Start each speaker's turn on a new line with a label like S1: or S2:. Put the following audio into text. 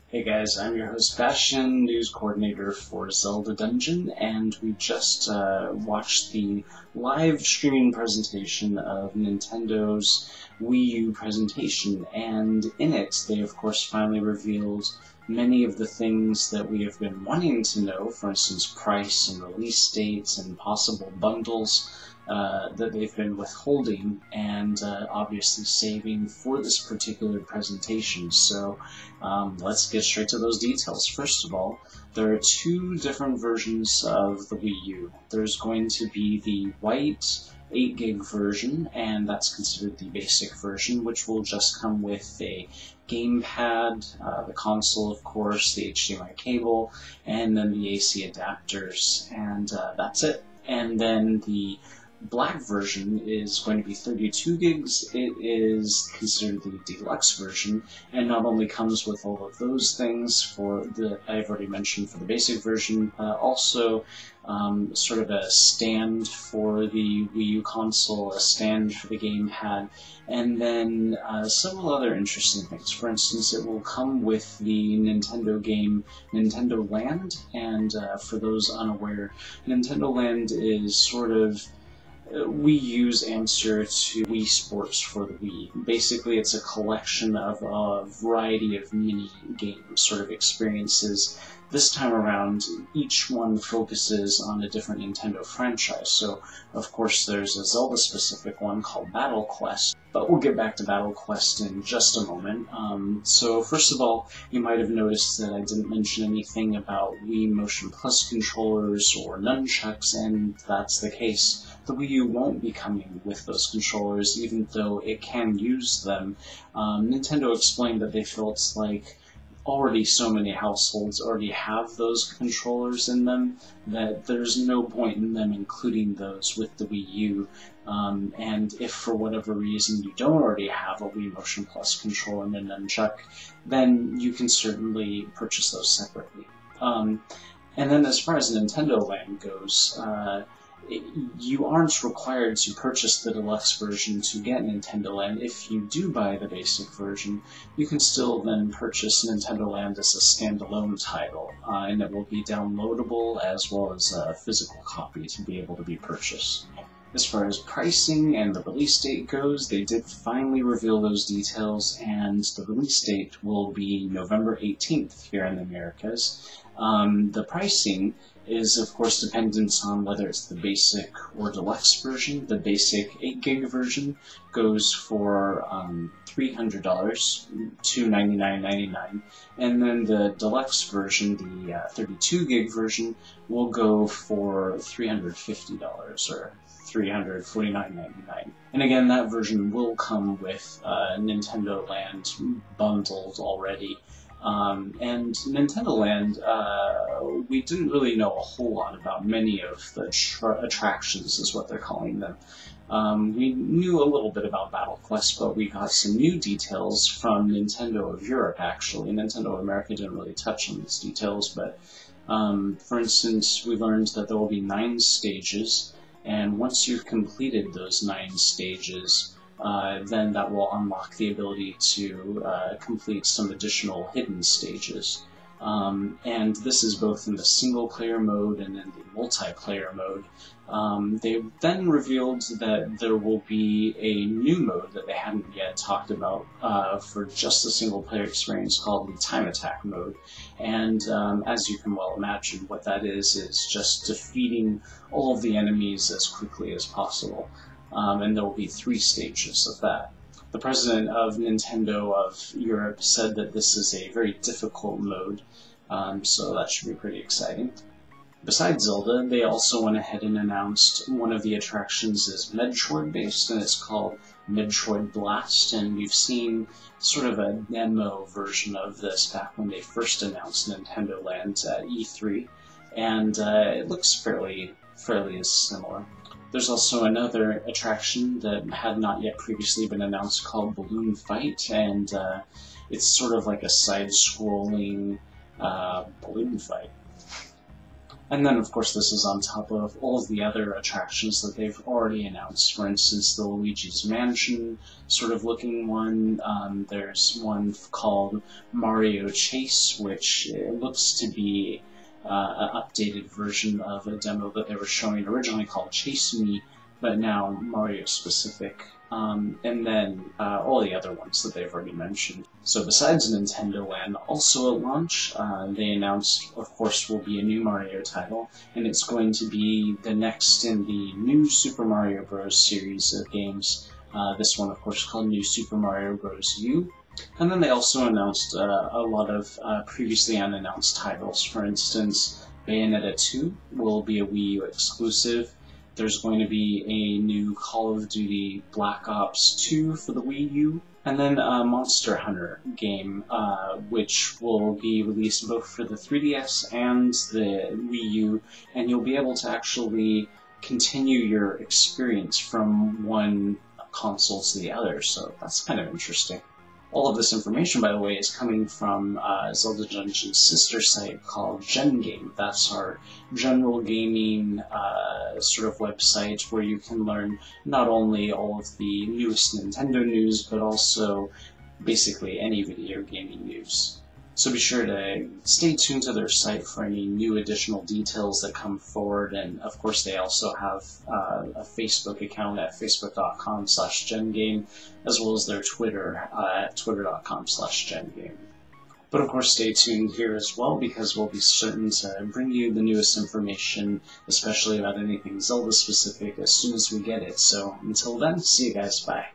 S1: Hey guys, I'm your host Bastian, news coordinator for Zelda Dungeon, and we just watched the live streaming presentation of Nintendo's Wii U presentation, and in it they of course finally revealed many of the things that we have been wanting to know, for instance price and release dates and possible bundles that they've been withholding and obviously saving for this particular presentation. So let's get straight to those details. First of all, there are two different versions of the Wii U. There's going to be the white 8 gig version, and that's considered the basic version, which will just come with a gamepad, the console of course, the HDMI cable, and then the AC adapters, and that's it. And then the black version is going to be 32 gigs. It is considered the deluxe version, and not only comes with all of those things for the I've already mentioned for the basic version, also sort of a stand for the Wii U console, a stand for the gamepad, and then several other interesting things. For instance, it will come with the Nintendo game Nintendo Land, and for those unaware, Nintendo Land is sort of Wii U's answer to Wii Sports for the Wii. Basically, it's a collection of a variety of mini-game sort of experiences. This time around, each one focuses on a different Nintendo franchise. So, of course, there's a Zelda-specific one called Battle Quest, but we'll get back to Battle Quest in just a moment. So, first of all, you might have noticed that I didn't mention anything about Wii Motion Plus controllers or nunchucks, and that's the case. The Wii U won't be coming with those controllers, even though it can use them. Nintendo explained that they felt like already so many households already have those controllers in them that there's no point in them including those with the Wii U. And if for whatever reason you don't already have a Wii Motion Plus controller and a nunchuck, then you can certainly purchase those separately. And then as far as Nintendo Land goes, you aren't required to purchase the deluxe version to get Nintendo Land. If you do buy the basic version, you can still then purchase Nintendo Land as a standalone title, and it will be downloadable as well as a physical copy to be able to be purchased. As far as pricing and the release date goes, they did finally reveal those details, and the release date will be November 18th here in the Americas. The pricing is of course dependent on whether it's the basic or deluxe version. The basic 8 gig version goes for $300, $299.99, and then the deluxe version, the 32 gig version, will go for $350 or $349.99. And again, that version will come with Nintendo Land bundled already. And Nintendo Land, we didn't really know a whole lot about many of the attractions, is what they're calling them. We knew a little bit about Battle Quest, but we got some new details from Nintendo of Europe, actually. Nintendo of America didn't really touch on these details, but for instance, we learned that there will be 9 stages, and once you've completed those 9 stages, then that will unlock the ability to complete some additional hidden stages. And this is both in the single-player mode and in the multiplayer mode. They then revealed that there will be a new mode that they hadn't yet talked about for just the single-player experience called the Time Attack mode. And as you can well imagine, what that is just defeating all of the enemies as quickly as possible. And there will be 3 stages of that. The president of Nintendo of Europe said that this is a very difficult mode, so that should be pretty exciting. Besides Zelda, they also went ahead and announced one of the attractions is Metroid-based, and it's called Metroid Blast, and we've seen sort of a demo version of this back when they first announced Nintendo Land at E3, and it looks fairly similar. There's also another attraction that had not yet previously been announced called Balloon Fight, and it's sort of like a side-scrolling balloon fight. And then, of course, this is on top of all of the other attractions that they've already announced. For instance, the Luigi's Mansion sort of looking one. There's one called Mario Chase, which looks to be an updated version of a demo that they were showing originally called Chase Me, but now Mario specific. And then all the other ones that they've already mentioned. So besides Nintendo Land, also at launch, they announced, of course, will be a new Mario title, and it's going to be the next in the new Super Mario Bros. Series of games. This one, of course, called New Super Mario Bros. U. And then they also announced a lot of previously unannounced titles. For instance, Bayonetta 2 will be a Wii U exclusive. There's going to be a new Call of Duty Black Ops 2 for the Wii U, and then a Monster Hunter game, which will be released both for the 3DS and the Wii U, and you'll be able to actually continue your experience from one console to the other, so that's kind of interesting. All of this information, by the way, is coming from Zelda Dungeon's sister site called Gen Game. That's our general gaming sort of website where you can learn not only all of the newest Nintendo news, but also basically any video gaming news. So be sure to stay tuned to their site for any new additional details that come forward, and of course they also have a Facebook account at facebook.com/gengame, as well as their Twitter at twitter.com/gengame. But of course stay tuned here as well, because we'll be certain to bring you the newest information, especially about anything Zelda specific, as soon as we get it. So until then, see you guys, bye.